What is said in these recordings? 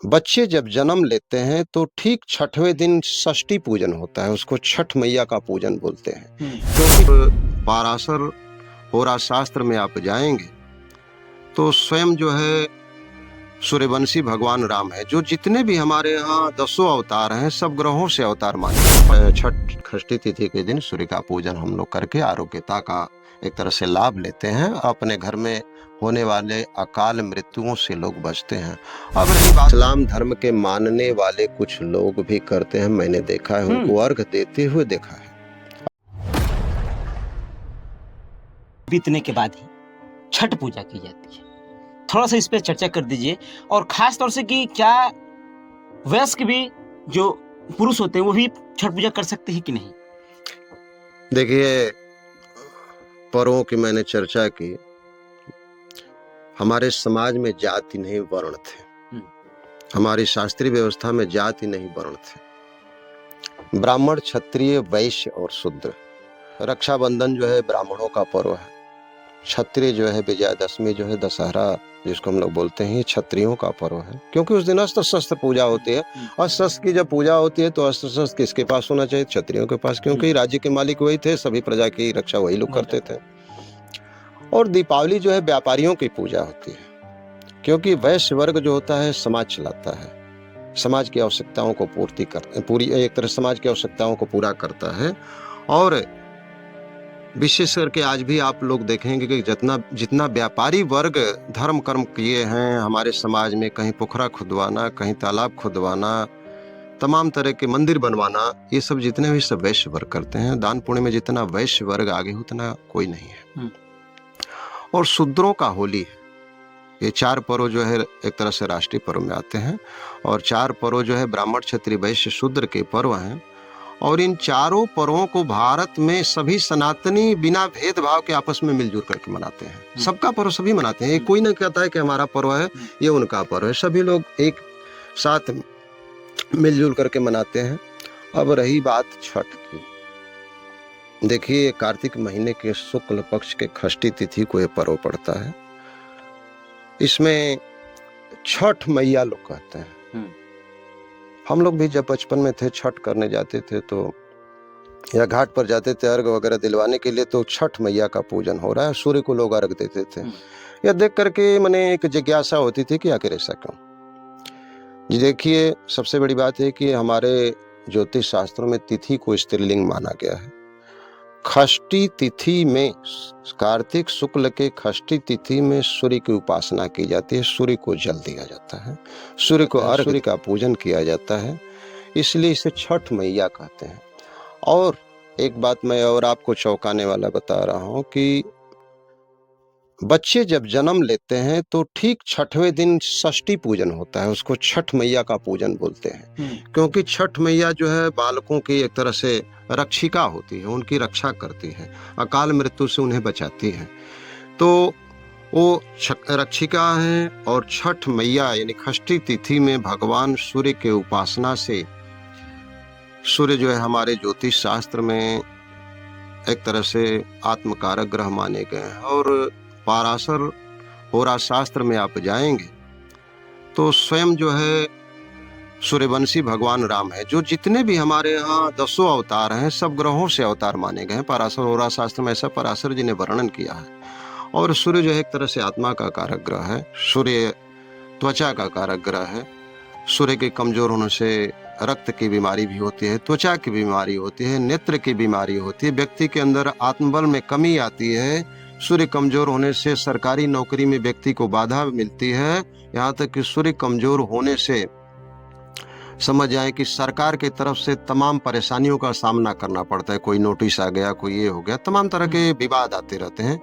बच्चे जब जन्म लेते हैं तो ठीक छठवें दिन षष्ठी पूजन होता है, उसको छठ मैया का पूजन बोलते हैं। क्योंकि पाराशर होरा शास्त्र में आप जाएंगे तो स्वयं जो है सूर्यवंशी भगवान राम है, जो जितने भी हमारे यहाँ 10 अवतार हैं सब ग्रहों से अवतार माने। छठ षष्ठी तिथि के दिन सूर्य का पूजन हम लोग करके आरोग्यता का एक तरह से लाभ लेते हैं, अपने घर में होने वाले अकाल मृत्युओं से लोग बचते हैं। अब रही बात, इस्लाम धर्म के मानने वाले कुछ लोग भी करते हैं, मैंने देखा है, उनको अर्घ देते हुए देखा है। बीतने के बाद ही छठ पूजा की जाती है, थोड़ा सा इस पे चर्चा कर दीजिए। और खास तौर से कि क्या वयस्क भी जो पुरुष होते हैं वो भी छठ पूजा कर सकते हैं कि नहीं? देखिए, पर्वों की मैंने चर्चा की, हमारे समाज में जाति नहीं वर्ण थे, हमारी शास्त्रीय व्यवस्था में जाति नहीं वर्ण थे। ब्राह्मण, क्षत्रिय, वैश्य और शूद्र। रक्षाबंधन जो है ब्राह्मणों का पर्व है, क्षत्रिय जो है विजयादशमी जो है दशहरा जिसको हम लोग बोलते हैं, ये क्षत्रियों का पर्व है, क्योंकि उस दिन अस्त्र शस्त्र पूजा होती है। अस्त्र शस्त्र की जब पूजा होती है तो अस्त्र शस्त्र किसके पास होना चाहिए? क्षत्रियों के पास, क्योंकि राज्य के मालिक वही थे, सभी प्रजा की रक्षा वही लोग करते थे। और दीपावली जो है व्यापारियों की पूजा होती है, क्योंकि वैश्य वर्ग जो होता है समाज चलाता है, समाज की आवश्यकताओं को पूरी एक तरह समाज की आवश्यकताओं को पूरा करता है। और विशेष करके आज भी आप लोग देखेंगे कि जितना व्यापारी वर्ग धर्म कर्म किए हैं हमारे समाज में, कहीं पोखरा खुदवाना, कहीं तालाब खुदवाना, तमाम तरह के मंदिर बनवाना, ये सब जितने भी सब वैश्य वर्ग करते हैं। दान पुण्य में जितना वैश्य वर्ग आगे उतना कोई नहीं है। और शूद्रों का होली है। ये 4 पर्व जो है एक तरह से राष्ट्रीय पर्व में आते हैं, और 4 पर्व जो है ब्राह्मण, क्षत्रिय, वैश्य, शूद्र के पर्व हैं। और इन चारों पर्वों को भारत में सभी सनातनी बिना भेदभाव के आपस में मिलजुल करके मनाते हैं। सबका पर्व सभी मनाते हैं, कोई नहीं कहता है कि हमारा पर्व है ये उनका पर्व है, सभी लोग एक साथ मिलजुल करके मनाते हैं। अब रही बात छठ की, देखिए कार्तिक महीने के शुक्ल पक्ष के षष्ठी तिथि को ये पर्व पड़ता है। इसमें छठ मैया लोग कहते हैं। हम लोग भी जब बचपन में थे छठ करने जाते थे तो या घाट पर जाते थे अर्घ वगैरह दिलवाने के लिए, तो छठ मैया का पूजन हो रहा है, सूर्य को लोग अर्घ देते थे। यह देख करके मैंने एक जिज्ञासा होती थी कि आखिर ऐसा क्यों। जी देखिए, सबसे बड़ी बात है कि हमारे ज्योतिष शास्त्रों में तिथि को स्त्रीलिंग माना गया है। षष्ठी तिथि में, कार्तिक शुक्ल के षष्ठी तिथि में सूर्य की उपासना की जाती है, सूर्य को जल दिया जाता है, सूर्य को अर्घ का पूजन किया जाता है, इसलिए इसे छठ मैया कहते हैं। और एक बात मैं और आपको चौंकाने वाला बता रहा हूं कि बच्चे जब जन्म लेते हैं तो ठीक छठवें दिन षष्ठी पूजन होता है, उसको छठ मैया का पूजन बोलते हैं। क्योंकि छठ मैया जो है बालकों की एक तरह से रक्षिका होती है, उनकी रक्षा करती है, अकाल मृत्यु से उन्हें बचाती है। तो वो रक्षिका है। और छठ मैया यानी षष्ठी तिथि में भगवान सूर्य के उपासना से, सूर्य जो है हमारे ज्योतिष शास्त्र में एक तरह से आत्मकारक ग्रह माने गए हैं। और पाराशर होरा शास्त्र में आप जाएंगे तो स्वयं जो है सूर्यवंशी भगवान राम है, जो जितने भी हमारे यहाँ 10 अवतार हैं सब ग्रहों से अवतार माने गए हैं। पाराशर होरा शास्त्र में ऐसा पराशर जी ने वर्णन किया है। और सूर्य जो है एक तरह से आत्मा का कारक ग्रह है, सूर्य त्वचा का कारक ग्रह है। सूर्य के कमजोर होने से रक्त की बीमारी भी होती है, त्वचा की बीमारी होती है, नेत्र की बीमारी होती है, व्यक्ति के अंदर आत्मबल में कमी आती है। सूर्य कमजोर होने से सरकारी नौकरी में व्यक्ति को बाधा मिलती है, यहाँ तक कि सूर्य कमजोर होने से समझ जाए कि सरकार की तरफ से तमाम परेशानियों का सामना करना पड़ता है। कोई नोटिस आ गया, कोई ये हो गया, तमाम तरह के विवाद आते रहते हैं।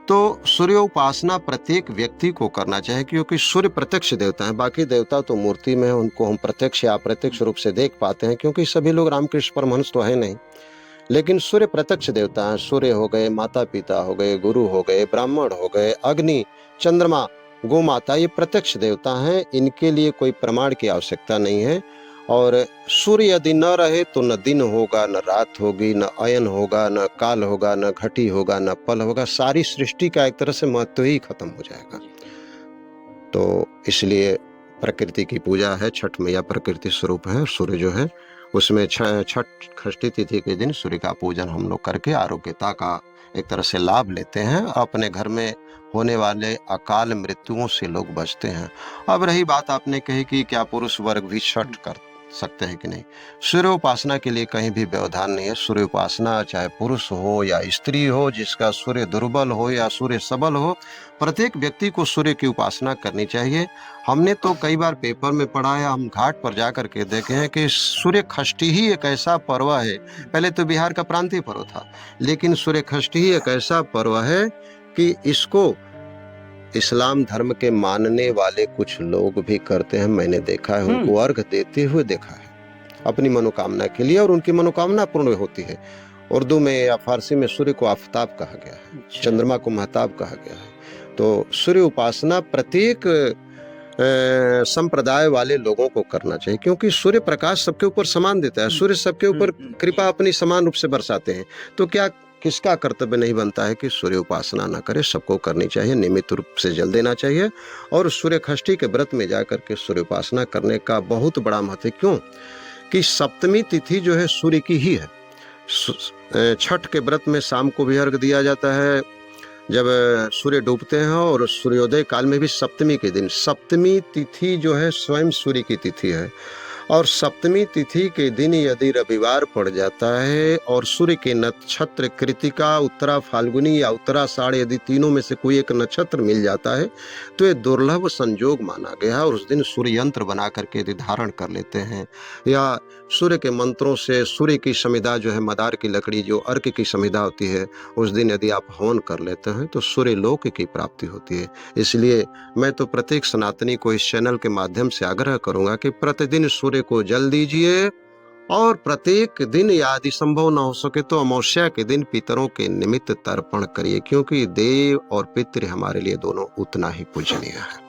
तो सूर्य उपासना प्रत्येक व्यक्ति को करना चाहिए, क्योंकि सूर्य प्रत्यक्ष देवता है, बाकी देवता तो मूर्ति में है, उनको हम प्रत्यक्ष या अप्रत्यक्ष रूप से देख पाते हैं, क्योंकि सभी लोग रामकृष्ण परमहंस तो है नहीं। लेकिन सूर्य प्रत्यक्ष देवता है। सूर्य हो गए, माता पिता हो गए, गुरु हो गए, ब्राह्मण हो गए, अग्नि, चंद्रमा, गोमाता, ये प्रत्यक्ष देवता हैं, इनके लिए कोई प्रमाण की आवश्यकता नहीं है। और सूर्य यदि न रहे तो न दिन होगा, न रात होगी, न अयन होगा, न काल होगा, न घटी होगा, न पल होगा, सारी सृष्टि का एक तरह से महत्व ही खत्म हो जाएगा। तो इसलिए प्रकृति की पूजा है। छठ मैया प्रकृति स्वरूप है। सूर्य जो है उसमें छठ षष्ठी तिथि के दिन सूर्य का पूजन हम लोग करके आरोग्यता का एक तरह से लाभ लेते हैं। अपने घर में होने वाले अकाल मृत्युओं से लोग बचते हैं। अब रही बात आपने कही कि क्या पुरुष वर्ग भी छठ कर सकते हैं कि नहीं। सूर्य उपासना के लिए कहीं भी व्यवधान नहीं है। सूर्य उपासना चाहे पुरुष हो या स्त्री हो, जिसका सूर्य दुर्बल हो या सूर्य सबल हो, प्रत्येक व्यक्ति को सूर्य की उपासना करनी चाहिए। हमने तो कई बार पेपर में पढ़ा है, हम घाट पर जाकर के देखे हैं कि सूर्य षष्ठी ही एक ऐसा पर्व है, पहले तो बिहार का प्रांतीय पर्व था, लेकिन सूर्य षष्ठी ही एक ऐसा पर्व है कि इसको इस्लाम धर्म के मानने वाले कुछ लोग भी करते हैं। मैंने देखा है, उनको अर्घ देते हुए देखा है अपनी मनोकामना के लिए, और उनकी मनोकामना पूर्ण होती है। उर्दू में या फारसी में सूर्य को आफताब कहा गया है, चंद्रमा को महताब कहा गया है। तो सूर्य उपासना प्रत्येक संप्रदाय वाले लोगों को करना चाहिए, क्योंकि सूर्य प्रकाश सबके ऊपर समान देता है। सूर्य सबके ऊपर कृपा अपनी समान रूप से बरसाते हैं। तो क्या किसका कर्तव्य नहीं बनता है कि सूर्य उपासना ना करे। सबको करनी चाहिए, नियमित रूप से जल देना चाहिए। और सूर्य षष्ठी के व्रत में जाकर के सूर्य उपासना करने का बहुत बड़ा महत्व है। क्यों कि सप्तमी तिथि जो है सूर्य की ही है। छठ के व्रत में शाम को भी अर्घ दिया जाता है जब सूर्य डूबते हैं, और सूर्योदय काल में भी सप्तमी के दिन। सप्तमी तिथि जो है स्वयं सूर्य की तिथि है, और सप्तमी तिथि के दिन यदि रविवार पड़ जाता है और सूर्य के नक्षत्र कृतिका, उत्तरा फाल्गुनी या उत्तराषाढ़, यदि तीनों में से कोई एक नक्षत्र मिल जाता है तो ये दुर्लभ संयोग माना गया। और उस दिन सूर्य यंत्र बना करके यदि धारण कर लेते हैं, या सूर्य के मंत्रों से सूर्य की समिधा जो है, मदार की लकड़ी जो अर्क की समिधा होती है, उस दिन यदि आप हवन कर लेते हैं तो सूर्य लोक की प्राप्ति होती है। इसलिए मैं तो प्रत्येक सनातनी को इस चैनल के माध्यम से आग्रह करूंगा कि प्रतिदिन सूर्य को जल दीजिए, और प्रत्येक दिन यदि संभव न हो सके तो अमावस्या के दिन पितरों के निमित्त तर्पण करिए, क्योंकि देव और पितृ हमारे लिए दोनों उतना ही पूजनीय है।